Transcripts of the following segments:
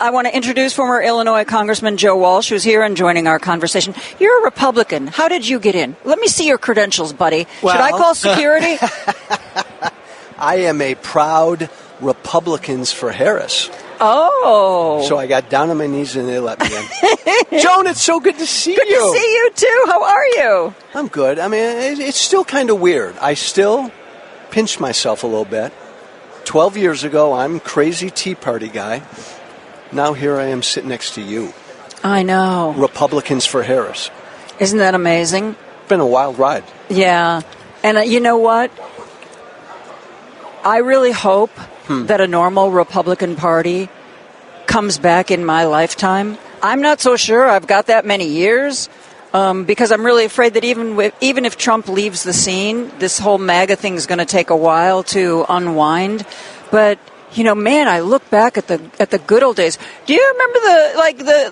I want to introduce former Illinois Congressman Joe Walsh, who's here and joining our conversation. You're a Republican. How did you get in? Let me see your credentials, buddy. Well, should I call security? I am a proud Republicans for Harris. Oh. So I got down on my knees and they let me in. Joan, it's so good to see you. Good to see you, too. How are you? I'm good. I mean, it's still kind of weird. I still pinch myself a little bit. 12 years ago, I'm crazy Tea Party guy. Now here I am sitting next to you. I know. Republicans for Harris. Isn't that amazing? It's been a wild ride. Yeah. And you know what? I really hope that a normal Republican Party comes back in my lifetime. I'm not so sure I've got that many years because I'm really afraid that even if Trump leaves the scene, this whole MAGA thing is going to take a while to unwind. But you know, man, I look back at the good old days. Do you remember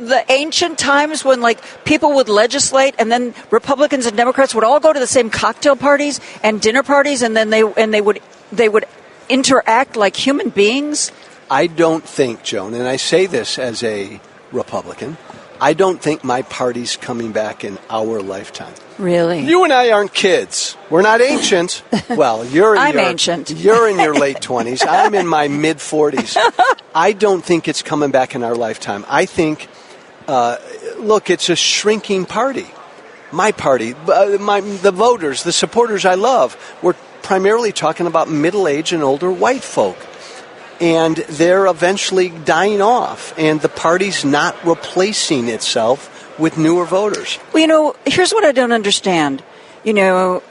the ancient times when like people would legislate and then Republicans and Democrats would all go to the same cocktail parties and dinner parties and then they would interact like human beings? I don't think, Joan, and I say this as a Republican, I don't think my party's coming back in our lifetime. Really? You and I aren't kids. We're not ancient. Well, ancient. You're in your late 20s. I'm in my mid 40s. I don't think it's coming back in our lifetime. I think, look, it's a shrinking party. My party, the voters, the supporters I love, we're primarily talking about middle-aged and older white folk. And they're eventually dying off, and the party's not replacing itself with newer voters. Well, you know, here's what I don't understand. You know,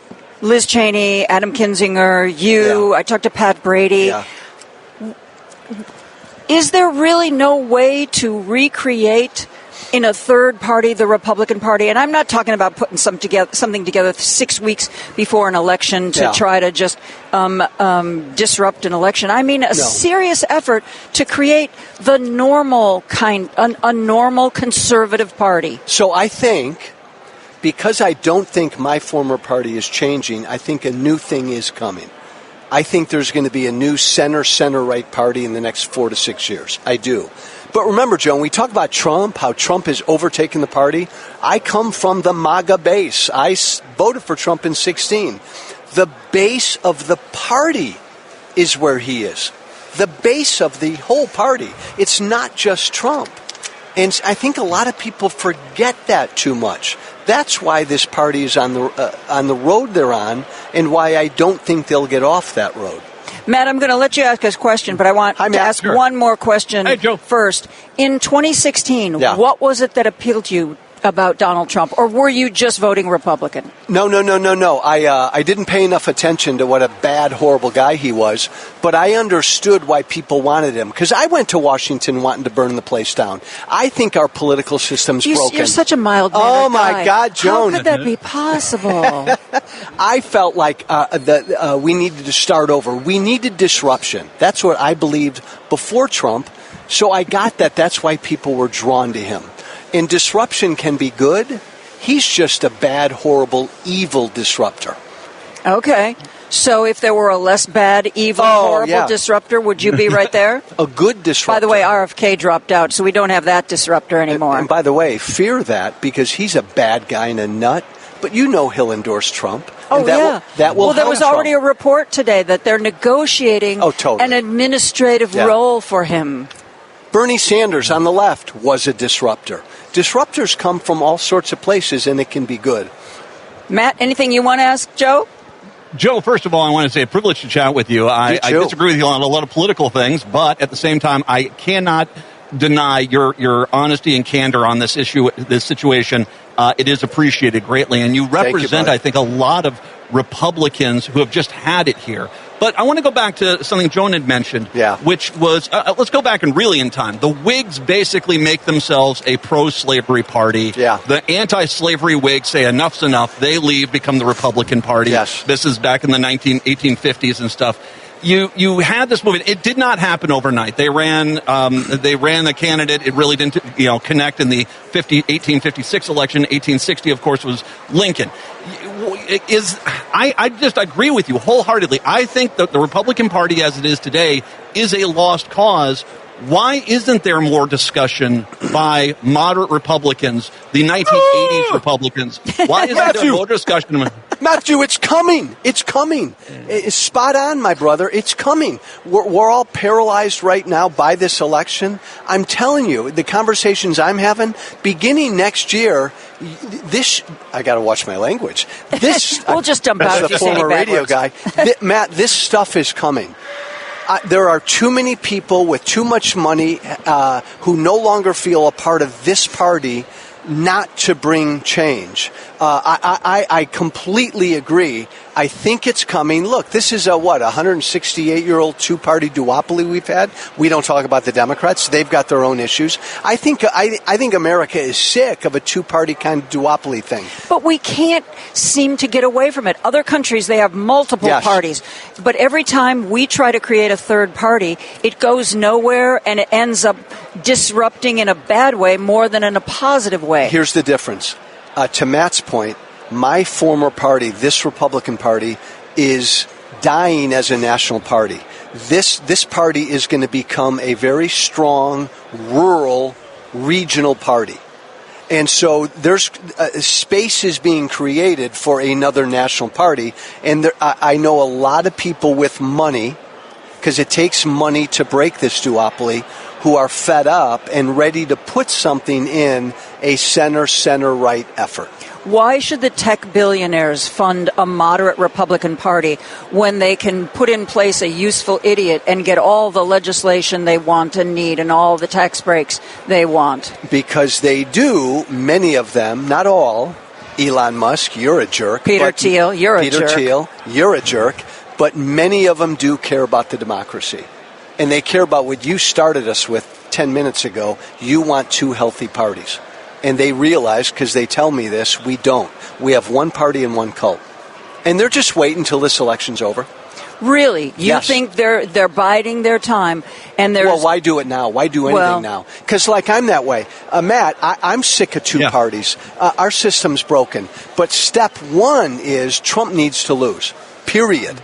Liz Cheney, Adam Kinzinger, you, I talked to Pat Brady. Yeah. Is there really no way to recreate in a third party, the Republican Party? And I'm not talking about putting something together 6 weeks before an election to try to just disrupt an election. I mean, a serious effort to create the normal kind, a normal conservative party. So I think, because I don't think my former party is changing, I think a new thing is coming. I think there's going to be a new center-right party in the next 4 to 6 years. I do. But remember, Joan, we talk about Trump, how Trump has overtaken the party. I come from the MAGA base. I voted for Trump in 2016. The base of the party is where he is. The base of the whole party. It's not just Trump. And I think a lot of people forget that too much. That's why this party is on the road they're on, and why I don't think they'll get off that road. Matt, I'm going to let you ask us a question, but I want to ask one more question first. In 2016, what was it that appealed to you about Donald Trump, or were you just voting Republican? No. I didn't pay enough attention to what a bad, horrible guy he was, but I understood why people wanted him, because I went to Washington wanting to burn the place down. I think our political system's broken. You're such a mild-mannered guy. Oh, my God, Joan. How could that be possible? I felt like we needed to start over. We needed disruption. That's what I believed before Trump, so I got that. That's why people were drawn to him. And disruption can be good. He's just a bad, horrible, evil disruptor. Okay. So if there were a less bad, evil, horrible disruptor, would you be right there? A good disruptor. By the way, RFK dropped out, so we don't have that disruptor anymore. And by the way, fear that, because he's a bad guy and a nut. But you know he'll endorse Trump. Oh, that yeah. Will there was already a report today that they're negotiating an administrative role for him. Bernie Sanders on the left was a disruptor. Disruptors come from all sorts of places, and it can be good. Matt, anything you want to ask Joe? Joe, first of all, I want to say a privilege to chat with you. I disagree with you on a lot of political things, but at the same time, I cannot deny your honesty and candor on this issue, this situation. It is appreciated greatly, and you represent, I think, a lot of Republicans who have just had it here. But I want to go back to something Joan had mentioned, which was, let's go back and really in time. The Whigs basically make themselves a pro-slavery party. The anti-slavery Whigs say enough's enough. They leave, become the Republican Party. This is back in the 1850s and stuff. You had this movement. It did not happen overnight. They ran the candidate. It really didn't, connect in the 1856 election. 1860, of course, was Lincoln. I just agree with you wholeheartedly. I think that the Republican Party, as it is today, is a lost cause. Why isn't there more discussion by moderate Republicans, the 1980s Republicans? Why isn't there more discussion? Matthew, it's coming. It's coming. It's spot on, my brother. It's coming. We're all paralyzed right now by this election. I'm telling you, the conversations I'm having, beginning next year, I got to watch my language. We'll just dump out as the former radio guy. Matt, this stuff is coming. There are too many people with too much money who no longer feel a part of this party not to bring change. I completely agree. I think it's coming. Look, this is a 168-year-old two-party duopoly we've had. We don't talk about the Democrats. They've got their own issues. I think America is sick of a two-party kind of duopoly thing. But we can't seem to get away from it. Other countries, they have multiple parties. But every time we try to create a third party, it goes nowhere and it ends up disrupting in a bad way more than in a positive way. Here's the difference. To Matt's point, my former party, this Republican Party, is dying as a national party. This party is going to become a very strong, rural, regional party. And so there's space is being created for another national party. And I know a lot of people with money, because it takes money to break this duopoly, who are fed up and ready to put something in a center-right effort. Why should the tech billionaires fund a moderate Republican Party when they can put in place a useful idiot and get all the legislation they want and need and all the tax breaks they want? Because they do, many of them, not all. Elon Musk, you're a jerk. Peter Thiel, you're a jerk. Peter Thiel, you're a jerk. But many of them do care about the democracy. And they care about what you started us with 10 minutes ago. You want two healthy parties. And they realize, because they tell me this, we don't. We have one party and one cult. And they're just waiting until this election's over. Really? You think they're biding their time? And well, why do it now? Why do anything now? Because, I'm that way. Matt, I'm sick of two parties. Our system's broken. But step one is Trump needs to lose, period.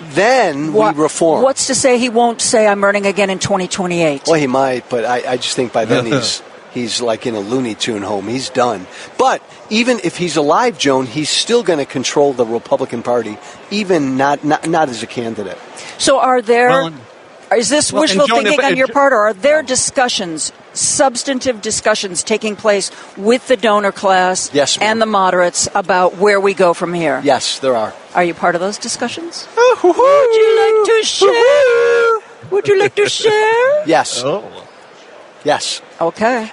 Then we reform. What's to say he won't say I'm running again in 2028? Well, he might, but I just think by then he's like in a Looney Tune home. He's done. But even if he's alive, Joan, he's still going to control the Republican Party, even not as a candidate. So are there... is this wishful thinking on your part, or are there discussions, substantive discussions taking place with the donor class and the moderates about where we go from here? Yes, there are. Are you part of those discussions? Would you like to share? Would you like to share? Yes. Yes. Okay.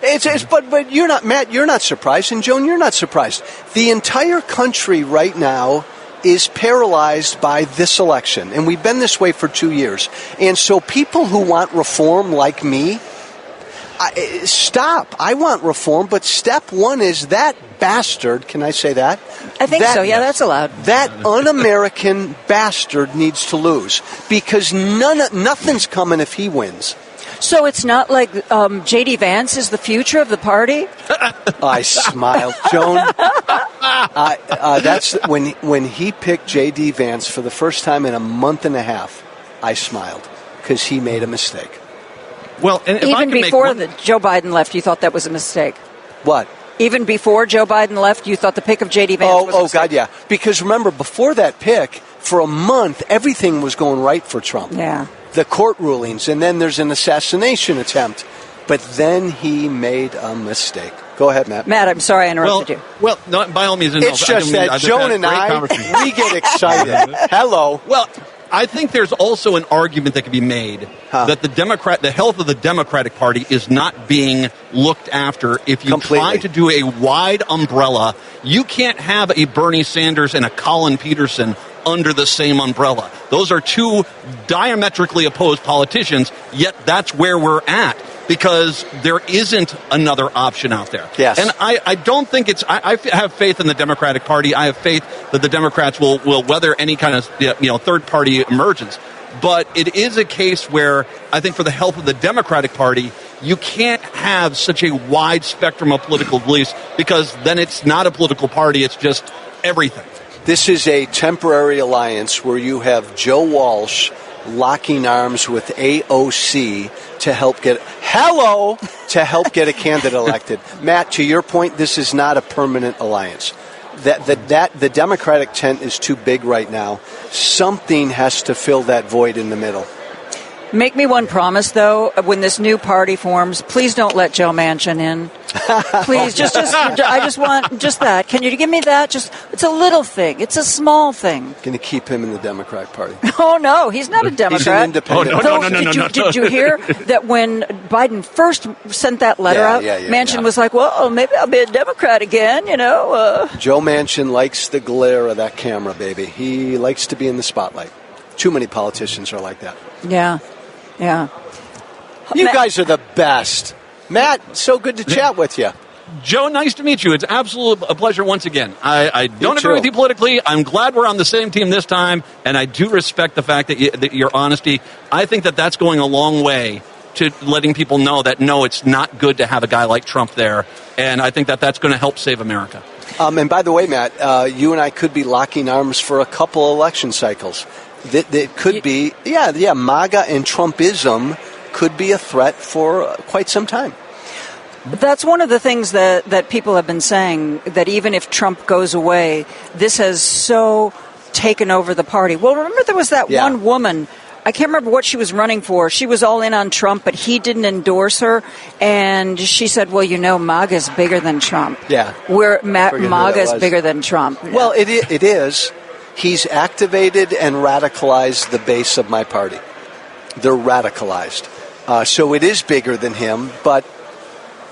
But you're not, Matt, you're not surprised, and Joan, you're not surprised. The entire country right now is paralyzed by this election, and we've been this way for 2 years. And so people who want reform like me, stop. I want reform, but step one is that bastard, can I say that? I think so, yeah, that's allowed. That un-American bastard needs to lose, because nothing's coming if he wins. So it's not like J.D. Vance is the future of the party? I smiled, Joan. That's when he picked J.D. Vance for the first time in a month and a half. I smiled because he made a mistake. Well, and even before Joe Biden left, you thought that was a mistake. What? Even before Joe Biden left, you thought the pick of J.D. Vance was a mistake? Oh, God, yeah. Because remember, before that pick, for a month, everything was going right for Trump. Yeah. The court rulings, and then there's an assassination attempt. But then he made a mistake. Go ahead, Matt. Matt, I'm sorry I interrupted you. Well, no, by all means. It's just that Joan and I, we get excited. Hello. Well, I think there's also an argument that can be made that the health of the Democratic Party is not being looked after. If you try to do a wide umbrella, you can't have a Bernie Sanders and a Colin Peterson under the same umbrella. Those are two diametrically opposed politicians, yet that's where we're at, because there isn't another option out there. Yes. And I don't think I have faith in the Democratic Party. I have faith that the Democrats will weather any kind of third-party emergence. But it is a case where I think for the health of the Democratic Party, you can't have such a wide spectrum of political beliefs, because then it's not a political party, it's just everything. This is a temporary alliance where you have Joe Walsh locking arms with AOC to help get a candidate elected. Matt, to your point, this is not a permanent alliance. The Democratic tent is too big right now. Something has to fill that void in the middle. Make me one promise, though. When this new party forms, please don't let Joe Manchin in. Please, I just want just that. Can you give me that? It's a little thing. It's a small thing. Going to keep him in the Democratic Party. Oh, no, he's not a Democrat. He's an independent. No. Did you hear that when Biden first sent that letter out, Manchin was like, well, maybe I'll be a Democrat again, Joe Manchin likes the glare of that camera, baby. He likes to be in the spotlight. Too many politicians are like that. Yeah. You guys are the best. Matt, so good to chat with you. Joe, nice to meet you. It's absolutely a pleasure once again. I don't agree with you politically. I'm glad we're on the same team this time, and I do respect the fact that your honesty. I think that that's going a long way to letting people know that, no, it's not good to have a guy like Trump there, and I think that that's going to help save America. And by the way, Matt, you and I could be locking arms for a couple election cycles. That could be, MAGA and Trumpism could be a threat for quite some time. That's one of the things that people have been saying, that even if Trump goes away, this has so taken over the party. Well, remember there was that one woman, I can't remember what she was running for. She was all in on Trump, but he didn't endorse her. And she said, well, MAGA's bigger than Trump. Yeah. MAGA's bigger than Trump. Yeah. Well, it is. He's activated and radicalized the base of my party. They're radicalized. So it is bigger than him, but,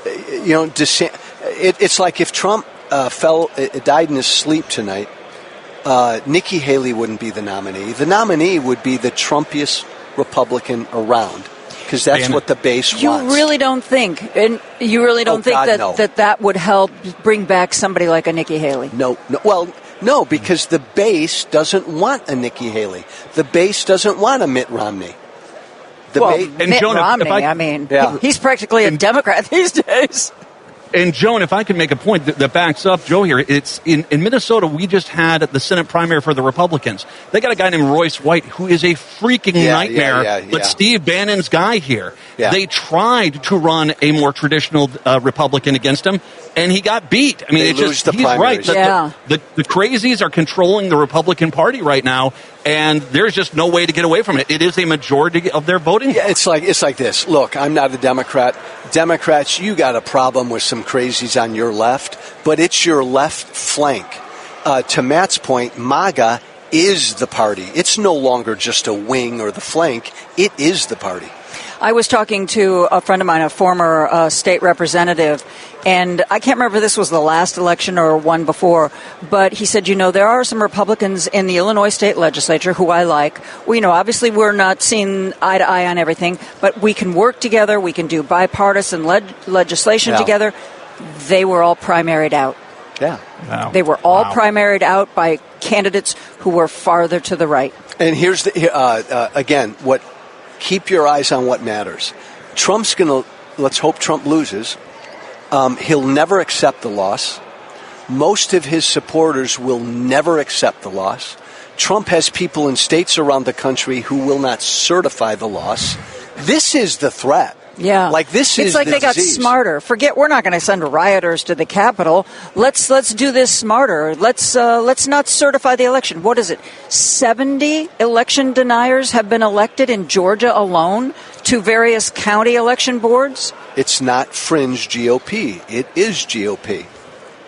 it's like if Trump died in his sleep tonight, Nikki Haley wouldn't be the nominee. The nominee would be the Trumpiest Republican around, because that's what the base wants. You really don't think that would help bring back somebody like a Nikki Haley? No. Well, no, because the base doesn't want a Nikki Haley. The base doesn't want a Mitt Romney. Mitt Romney, he's practically a Democrat these days. And, Joan, if I can make a point that backs up Joe here, it's in Minnesota, we just had the Senate primary for the Republicans. They got a guy named Royce White, who is a freaking nightmare, but Steve Bannon's guy here. Yeah. They tried to run a more traditional Republican against him, and he got beat. I mean, he's right. The crazies are controlling the Republican Party right now, and there's just no way to get away from it. It is a majority of their voting. Yeah, it's like this. Look, I'm not a Democrat. Democrats, you got a problem with some crazies on your left, but it's your left flank. To Matt's point, MAGA is the party. It's no longer just a wing or the flank. It is the party. I was talking to a friend of mine, a former state representative, and I can't remember if this was the last election or one before, but he said, there are some Republicans in the Illinois state legislature who I like. Well, obviously we're not seeing eye to eye on everything, but we can work together. We can do bipartisan legislation together. They were all primaried out. Yeah. Wow. They were all primaried out by candidates who were farther to the right. And here's again, keep your eyes on what matters. Trump's going to, let's hope Trump loses. He'll never accept the loss. Most of his supporters will never accept the loss. Trump has people in states around the country who will not certify the loss. This is the threat. Yeah. It's like they got smarter. Forget, we're not going to send rioters to the Capitol. Let's do this smarter. Let's not certify the election. What is it? 70 election deniers have been elected in Georgia alone to various county election boards. It's not fringe GOP. It is GOP.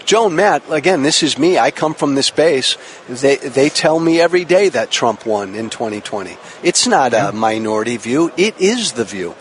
Joan, Matt, again, this is me. I come from this base. They tell me every day that Trump won in 2020. It's not a minority view. It is the view.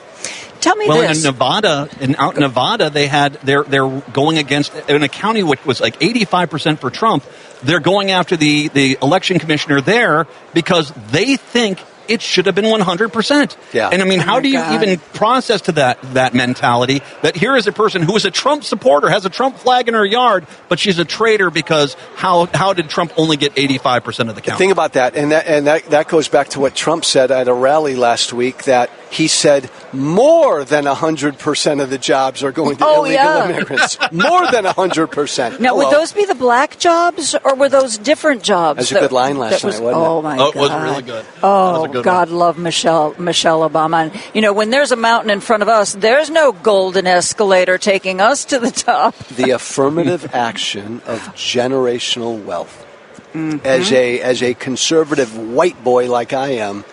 Tell me this. Out in Nevada, they're going against, in a county which was like 85% for Trump, they're going after the election commissioner there because they think it should have been 100%. Yeah. And I mean, how do you even process to that mentality that here is a person who is a Trump supporter, has a Trump flag in her yard, but she's a traitor because how did Trump only get 85% of the county? Think about that. And that goes back to what Trump said at a rally last week, that he said more than 100% of the jobs are going to illegal immigrants. More than 100%. Now, would those be the black jobs, or were those different jobs? That was a good line last night, wasn't it? Oh, my God. It was really good. Oh, God love Michelle Obama. And, when there's a mountain in front of us, there's no golden escalator taking us to the top. The affirmative action of generational wealth. Mm-hmm. As a conservative white boy like I am,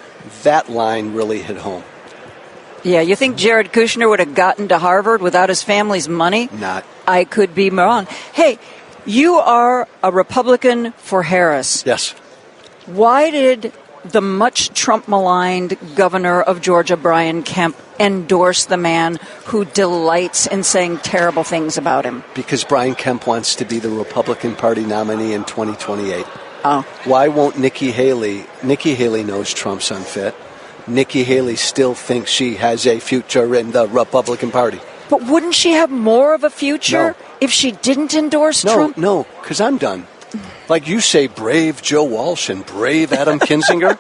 that line really hit home. Yeah, you think Jared Kushner would have gotten to Harvard without his family's money? Not. I could be wrong. Hey, you are a Republican for Harris. Yes. Why did the much Trump-maligned governor of Georgia, Brian Kemp, endorse the man who delights in saying terrible things about him? Because Brian Kemp wants to be the Republican Party nominee in 2028. Oh. Why won't Nikki Haley? Nikki Haley knows Trump's unfit. Nikki Haley still thinks she has a future in the Republican Party. But wouldn't she have more of a future if she didn't endorse Trump? No, because I'm done. Like you say, brave Joe Walsh and brave Adam Kinzinger.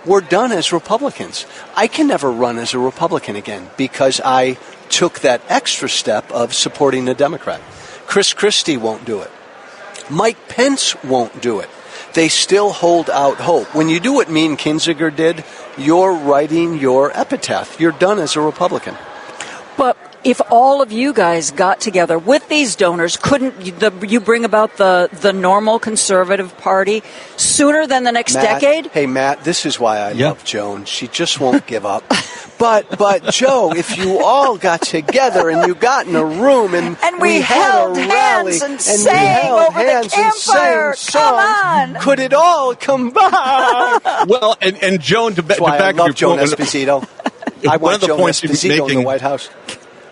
We're done as Republicans. I can never run as a Republican again because I took that extra step of supporting a Democrat. Chris Christie won't do it. Mike Pence won't do it. They still hold out hope. When you do what me and Kinzinger did, you're writing your epitaph. You're done as a Republican. But if all of you guys got together with these donors, couldn't you bring about the normal conservative party sooner than the next decade? Hey, Matt, this is why I love Joan. She just won't give up. But Joe, if you all got together and you got in a room and we had a rally and sang over the campfire, come on, could it all combine? Well, and Joan, to back I love your Joan point, Esposito. I want Joan Esposito in the White House.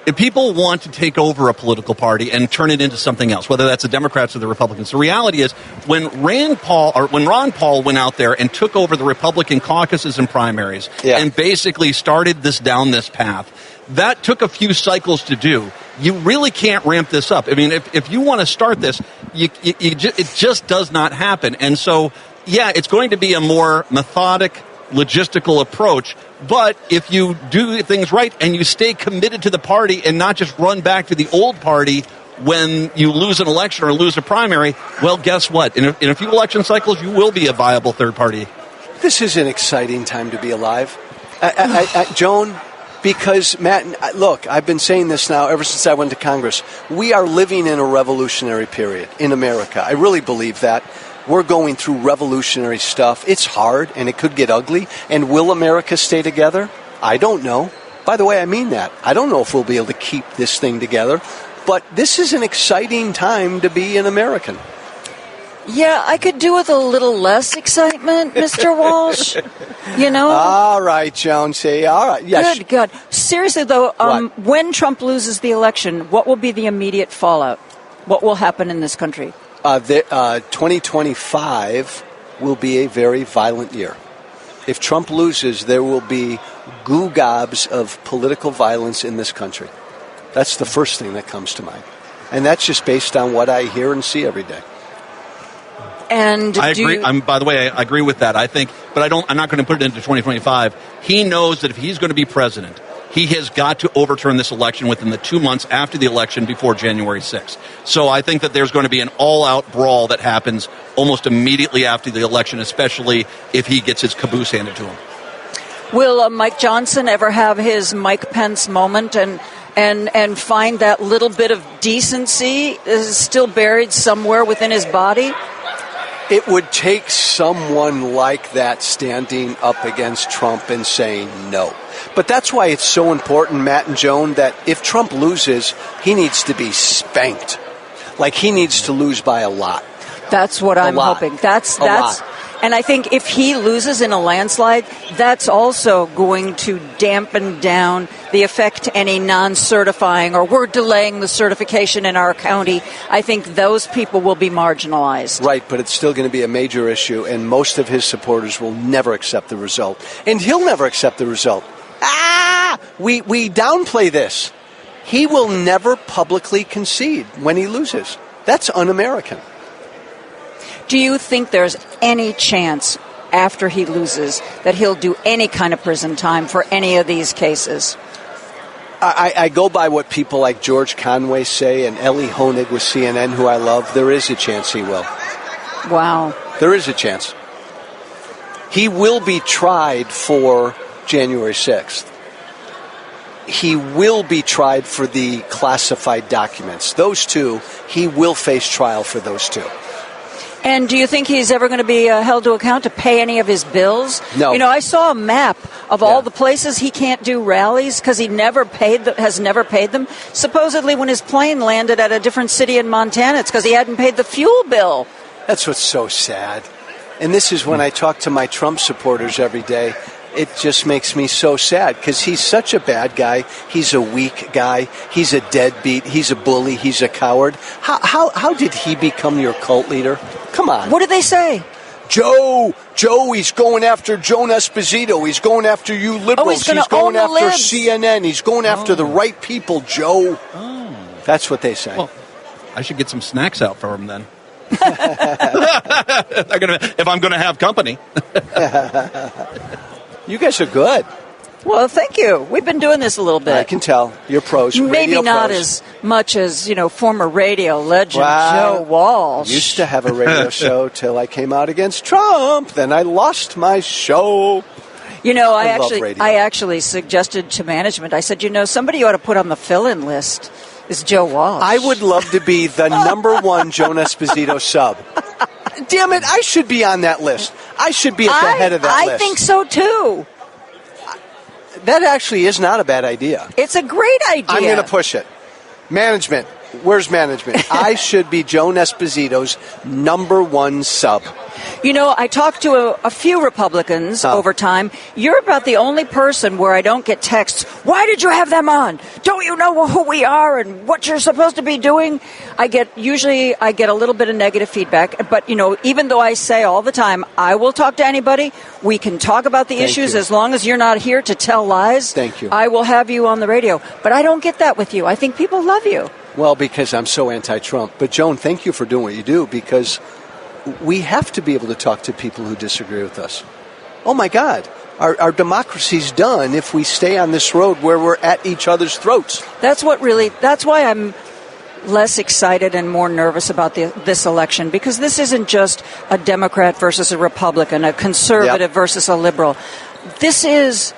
If people want to take over a political party and turn it into something else, whether that's the Democrats or the Republicans, the reality is when Ron Paul went out there and took over the Republican caucuses and primaries and basically started down this path, that took a few cycles to do. You really can't ramp this up. I mean, if you want to start this, it just does not happen. And so, it's going to be a more methodic, logistical approach. But if you do things right and you stay committed to the party and not just run back to the old party when you lose an election or lose a primary, well, guess what? In a few election cycles, you will be a viable third party. This is an exciting time to be alive. Joan, because, Matt, look, I've been saying this now ever since I went to Congress. We are living in a revolutionary period in America. I really believe that. We're going through revolutionary stuff. It's hard, and it could get ugly. And will America stay together? I don't know. By the way, I mean that. I don't know if we'll be able to keep this thing together. But this is an exciting time to be an American. Yeah, I could do with a little less excitement, Mr. Walsh. All right, Joan. Say, all right. Yes. Good. Seriously, though, when Trump loses the election, what will be the immediate fallout? What will happen in this country? 2025 will be a very violent year. If Trump loses, there will be gobs of political violence in this country. That's the first thing that comes to mind. And that's just based on what I hear and see every day. And I agree. By the way, I agree with that. I think, but I'm not going to put it into 2025. He knows that if he's going to be president, he has got to overturn this election within the 2 months after the election before January 6th. So I think that there's going to be an all-out brawl that happens almost immediately after the election, especially if he gets his caboose handed to him. Will Mike Johnson ever have his Mike Pence moment and find that little bit of decency is still buried somewhere within his body? It would take someone like that standing up against Trump and saying no. But that's why it's so important, Matt and Joan, that if Trump loses, he needs to be spanked. Like he needs to lose by a lot. That's what I'm hoping. That's and I think if he loses in a landslide, that's also going to dampen down the effect any non-certifying or we're delaying the certification in our county. I think those people will be marginalized. Right, but it's still going to be a major issue, and most of his supporters will never accept the result. And he'll never accept the result. We downplay this. He will never publicly concede when he loses. That's un-American. Do you think there's any chance after he loses that he'll do any kind of prison time for any of these cases? I go by what people like George Conway say and Ellie Honig with CNN, who I love. There is a chance he will. Wow. There is a chance. He will be tried for January 6th. He will be tried for the classified documents. Those two, he will face trial for those two. And do you think he's ever going to be held to account to pay any of his bills? No. You know, I saw a map of all the places he can't do rallies because he has never paid them. Supposedly when his plane landed at a different city in Montana, it's because he hadn't paid the fuel bill. That's what's so sad. And this is when I talk to my Trump supporters every day. It just makes me so sad because he's such a bad guy. He's a weak guy. He's a deadbeat. He's a bully. He's a coward. How did he become your cult leader? Come on. What did they say? Joe, he's going after Joan Esposito. He's going after you liberals. He's going after libs. CNN. He's going after the right people, Joe. Oh. That's what they say. Well, I should get some snacks out for him then. If I'm going to have company. You guys are good. Well, thank you. We've been doing this a little bit. I can tell. You're pros. Maybe not pros. as much as, former radio legend Joe Walsh. I used to have a radio show till I came out against Trump. Then I lost my show. I actually suggested to management, I said, somebody you ought to put on the fill-in list is Joe Walsh. I would love to be the number one Joan Esposito sub. Damn it, I should be on that list. I should be at the head of that list. I think so, too. That actually is not a bad idea. It's a great idea. I'm going to push it. Management. Where's management? I should be Joan Esposito's number one sub. I talked to a few Republicans over time. You're about the only person where I don't get texts. Why did you have them on? Don't you know who we are and what you're supposed to be doing? Usually I get a little bit of negative feedback. But, even though I say all the time, I will talk to anybody. We can talk about the issues as long as you're not here to tell lies. Thank you. I will have you on the radio. But I don't get that with you. I think people love you. Well, because I'm so anti-Trump. But, Joan, thank you for doing what you do because we have to be able to talk to people who disagree with us. Oh, my God. Our democracy's done if we stay on this road where we're at each other's throats. That's why I'm less excited and more nervous about this election, because this isn't just a Democrat versus a Republican, a conservative versus a liberal. This is...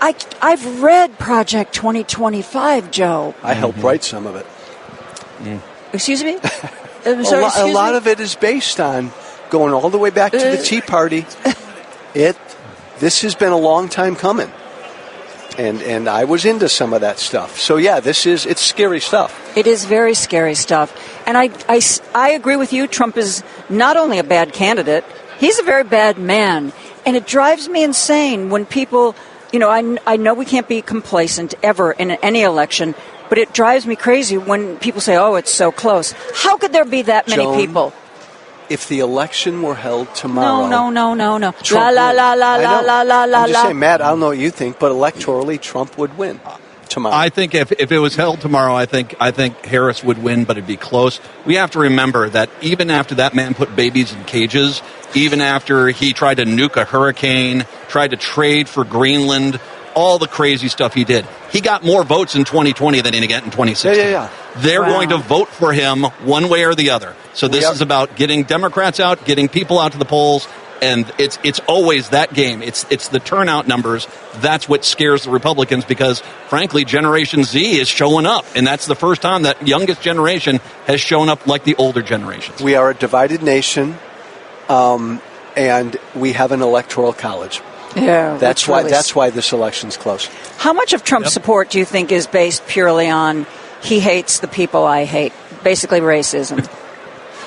I've read Project 2025, Joe. I helped write some of it. Excuse me? A lot of it is based on going all the way back to the Tea Party. This has been a long time coming. And I was into some of that stuff. So, yeah, it's scary stuff. It is very scary stuff. And I agree with you. Trump is not only a bad candidate, he's a very bad man. And it drives me insane when people... I know we can't be complacent ever in any election, but it drives me crazy when people say, oh, it's so close. How could there be that many people? If the election were held tomorrow... No. Trump la, la, la, la, la, la, la, I'm just saying, Matt, I don't know what you think, but electorally, Trump would win tomorrow. I think if it was held tomorrow, I think Harris would win, but it'd be close. We have to remember that even after that man put babies in cages, even after he tried to nuke a hurricane, tried to trade for Greenland, all the crazy stuff he did, he got more votes in 2020 than he got in 2016. Yeah. They're going to vote for him one way or the other. So this is about getting Democrats out, getting people out to the polls, and it's always that game. It's the turnout numbers. That's what scares the Republicans because, frankly, Generation Z is showing up, and that's the first time that youngest generation has shown up like the older generations. We are a divided nation. And we have an electoral college. Yeah, that's why this election's close. How much of Trump's support do you think is based purely on he hates the people I hate, basically racism?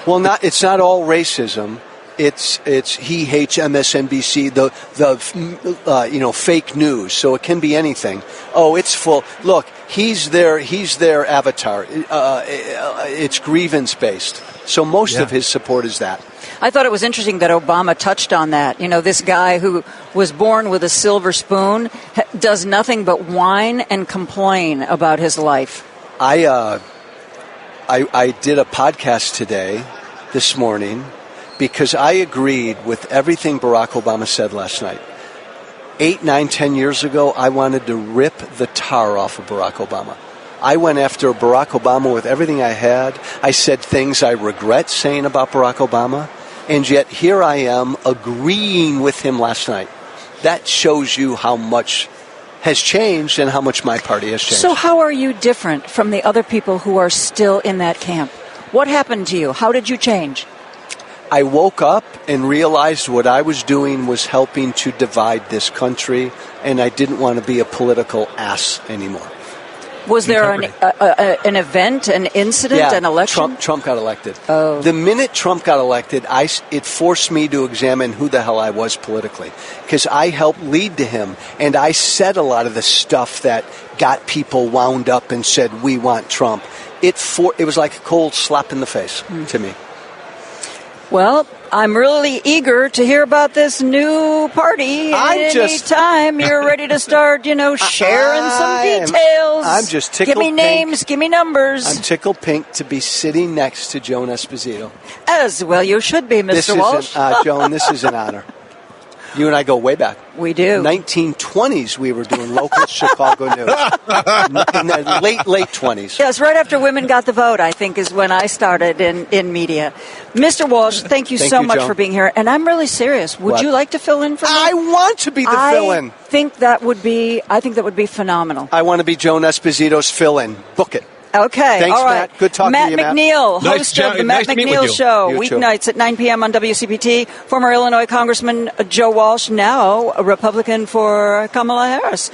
Well, it's not all racism. It's he hates MSNBC, the fake news. So it can be anything. Oh, it's full. Look, he's their avatar. It's grievance based. So most of his support is that. I thought it was interesting that Obama touched on that. This guy who was born with a silver spoon does nothing but whine and complain about his life. I did a podcast this morning, because I agreed with everything Barack Obama said last night. 8, 9, 10 years ago, I wanted to rip the tar off of Barack Obama. I went after Barack Obama with everything I had. I said things I regret saying about Barack Obama, and yet here I am agreeing with him last night. That shows you how much has changed and how much my party has changed. So how are you different from the other people who are still in that camp? What happened to you? How did you change? I woke up and realized what I was doing was helping to divide this country, and I didn't want to be a political ass anymore. Was there an event, an incident, an election? Trump got elected. Oh. The minute Trump got elected, it forced me to examine who the hell I was politically, because I helped lead to him, and I said a lot of the stuff that got people wound up and said, we want Trump. It was like a cold slap in the face to me. Well, I'm really eager to hear about this new party. Anytime you're ready to start, sharing some details. I'm just tickled pink. Give me names, give me numbers. I'm tickled pink to be sitting next to Joan Esposito. As well you should be, Mr. Walsh. Joan, this is an honor. You and I go way back. We do. 1920s, we were doing local Chicago news. In the late 20s. Yes, right after women got the vote, I think, is when I started in media. Mr. Walsh, thank you so much Joan. for being here. And I'm really serious. Would you like to fill in for me? I want to be the fill-in. I think that would be phenomenal. I want to be Joan Esposito's fill-in. Book it. Okay. Thanks, all right. Matt. Good talking to you, Matt. Matt McNeil, host of the Matt McNeil Show, weeknights at 9 p.m. on WCPT. Former Illinois Congressman Joe Walsh, now a Republican for Kamala Harris.